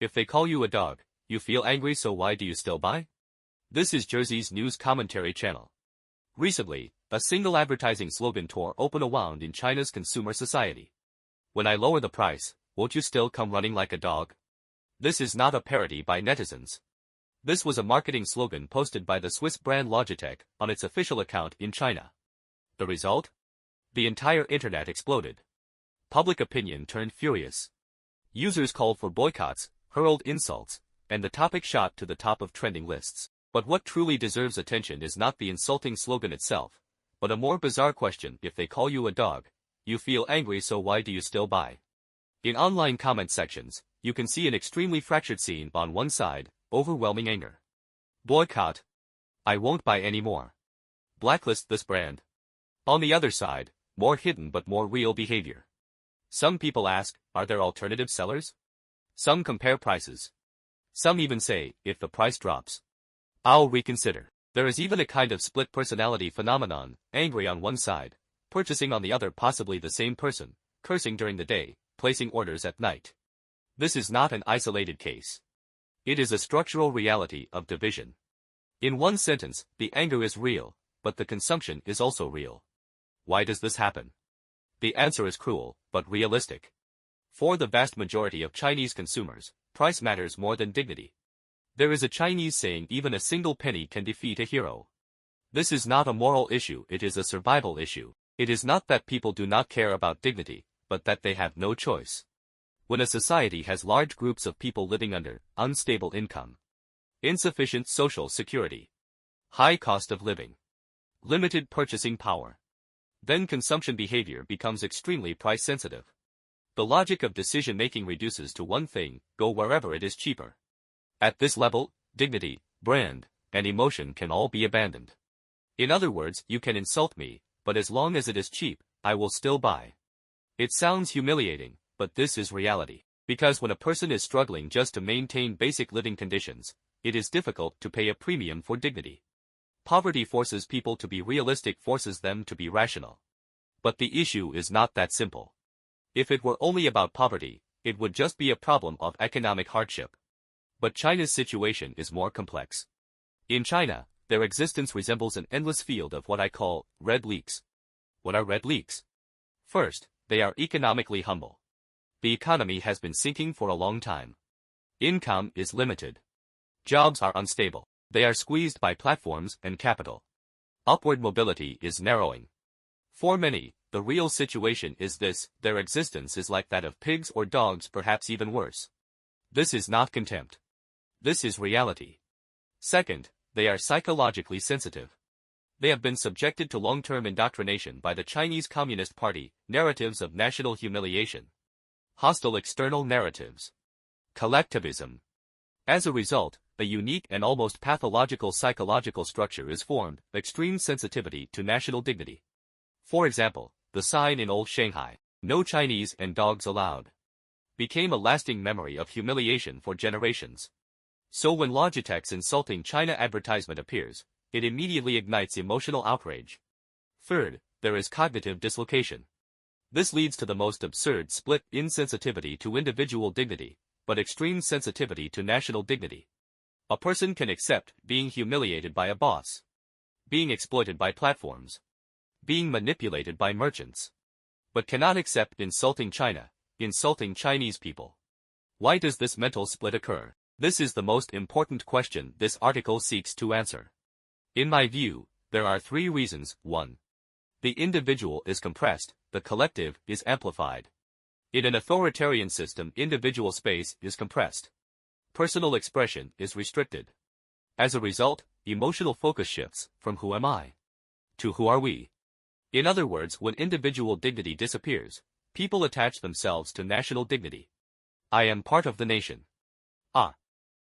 If they call you a dog, you feel angry, so why do you still buy? This is Jersey's news commentary channel. Recently, a single advertising slogan tore open a wound in China's consumer society. When I lower the price, won't you still come running like a dog? This is not a parody by netizens. This was a marketing slogan posted by the Swiss brand Logitech on its official account in China. The result? The entire internet exploded. Public opinion turned furious. Users called for boycotts, hurled insults, and the topic shot to the top of trending lists. But what truly deserves attention is not the insulting slogan itself, but a more bizarre question: if they call you a dog, you feel angry, so why do you still buy? In online comment sections, you can see an extremely fractured scene. On one side, overwhelming anger. Boycott. I won't buy anymore. Blacklist this brand. On the other side, more hidden but more real behavior. Some people ask, are there alternative sellers? Some compare prices. Some even say, if the price drops, I'll reconsider. There is even a kind of split personality phenomenon, angry on one side, purchasing on the other, possibly the same person, cursing during the day, placing orders at night. This is not an isolated case. It is a structural reality of division. In one sentence, the anger is real, but the consumption is also real. Why does this happen? The answer is cruel, but realistic. For the vast majority of Chinese consumers, price matters more than dignity. There is a Chinese saying, even a single penny can defeat a hero. This is not a moral issue, it is a survival issue. It is not that people do not care about dignity, but that they have no choice. When a society has large groups of people living under unstable income, insufficient social security, high cost of living, limited purchasing power, then consumption behavior becomes extremely price sensitive. The logic of decision-making reduces to one thing: go wherever it is cheaper. At this level, dignity, brand, and emotion can all be abandoned. In other words, you can insult me, but as long as it is cheap, I will still buy. It sounds humiliating, but this is reality. Because when a person is struggling just to maintain basic living conditions, it is difficult to pay a premium for dignity. Poverty forces people to be realistic, forces them to be rational. But the issue is not that simple. If it were only about poverty, it would just be a problem of economic hardship. But China's situation is more complex. In China, their existence resembles an endless field of what I call red leaks. What are red leaks? First, they are economically humble. The economy has been sinking for a long time. Income is limited. Jobs are unstable. They are squeezed by platforms and capital. Upward mobility is narrowing. For many, the real situation is this: their existence is like that of pigs or dogs, perhaps even worse. This is not contempt. This is reality. Second, they are psychologically sensitive. They have been subjected to long-term indoctrination by the Chinese Communist Party, narratives of national humiliation, hostile external narratives, collectivism. As a result, a unique and almost pathological psychological structure is formed: extreme sensitivity to national dignity. For example, the sign in old Shanghai, "No Chinese and dogs allowed," became a lasting memory of humiliation for generations. So when Logitech's insulting China advertisement appears, it immediately ignites emotional outrage. Third, there is cognitive dislocation. This leads to the most absurd split: insensitivity to individual dignity, but extreme sensitivity to national dignity. A person can accept being humiliated by a boss, being exploited by platforms, being manipulated by merchants, but cannot accept insulting China, insulting Chinese people. Why does this mental split occur? This is the most important question this article seeks to answer. In my view, there are three reasons. 1. The individual is compressed, the collective is amplified. In an authoritarian system, individual space is compressed. Personal expression is restricted. As a result, emotional focus shifts from "who am I?" to "who are we?" In other words, when individual dignity disappears, people attach themselves to national dignity. I am part of the nation.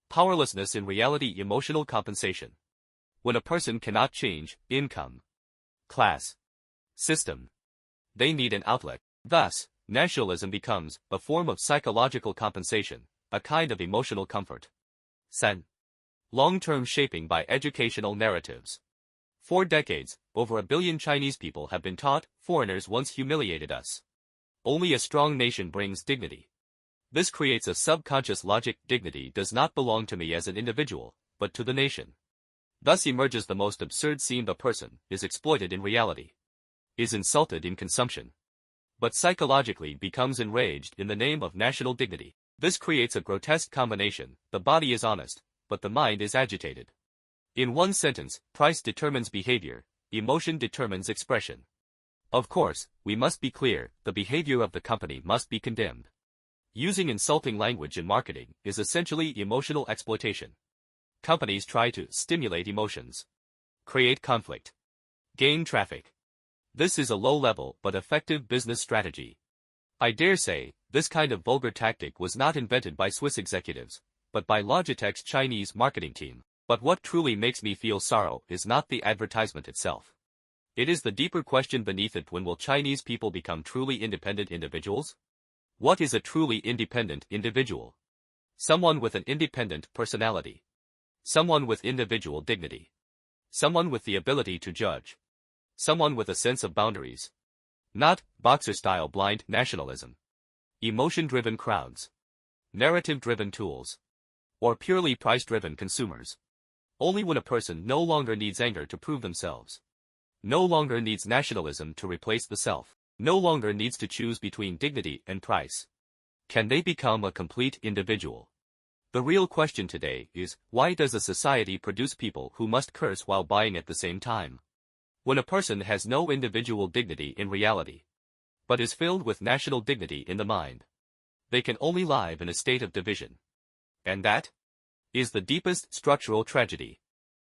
Powerlessness in reality, emotional compensation. When a person cannot change income, class, system, they need an outlet. Thus, nationalism becomes a form of psychological compensation, a kind of emotional comfort. 3. Long-term shaping by educational narratives. For decades, over 1 billion Chinese people have been taught, foreigners once humiliated us. Only a strong nation brings dignity. This creates a subconscious logic: dignity does not belong to me as an individual, but to the nation. Thus emerges the most absurd scene: the person is exploited in reality, is insulted in consumption, but psychologically becomes enraged in the name of national dignity. This creates a grotesque combination: the body is honest, but the mind is agitated. In one sentence, price determines behavior, emotion determines expression. Of course, we must be clear, the behavior of the company must be condemned. Using insulting language in marketing is essentially emotional exploitation. Companies try to stimulate emotions, create conflict, gain traffic. This is a low-level but effective business strategy. I dare say, this kind of vulgar tactic was not invented by Swiss executives, but by Logitech's Chinese marketing team. But what truly makes me feel sorrow is not the advertisement itself. It is the deeper question beneath it: when will Chinese people become truly independent individuals? What is a truly independent individual? Someone with an independent personality. Someone with individual dignity. Someone with the ability to judge. Someone with a sense of boundaries. Not boxer-style blind nationalism, emotion-driven crowds, narrative-driven tools, or purely price-driven consumers. Only when a person no longer needs anger to prove themselves, no longer needs nationalism to replace the self, no longer needs to choose between dignity and price, can they become a complete individual. The real question today is, why does a society produce people who must curse while buying at the same time? When a person has no individual dignity in reality, but is filled with national dignity in the mind, they can only live in a state of division. And that is the deepest structural tragedy.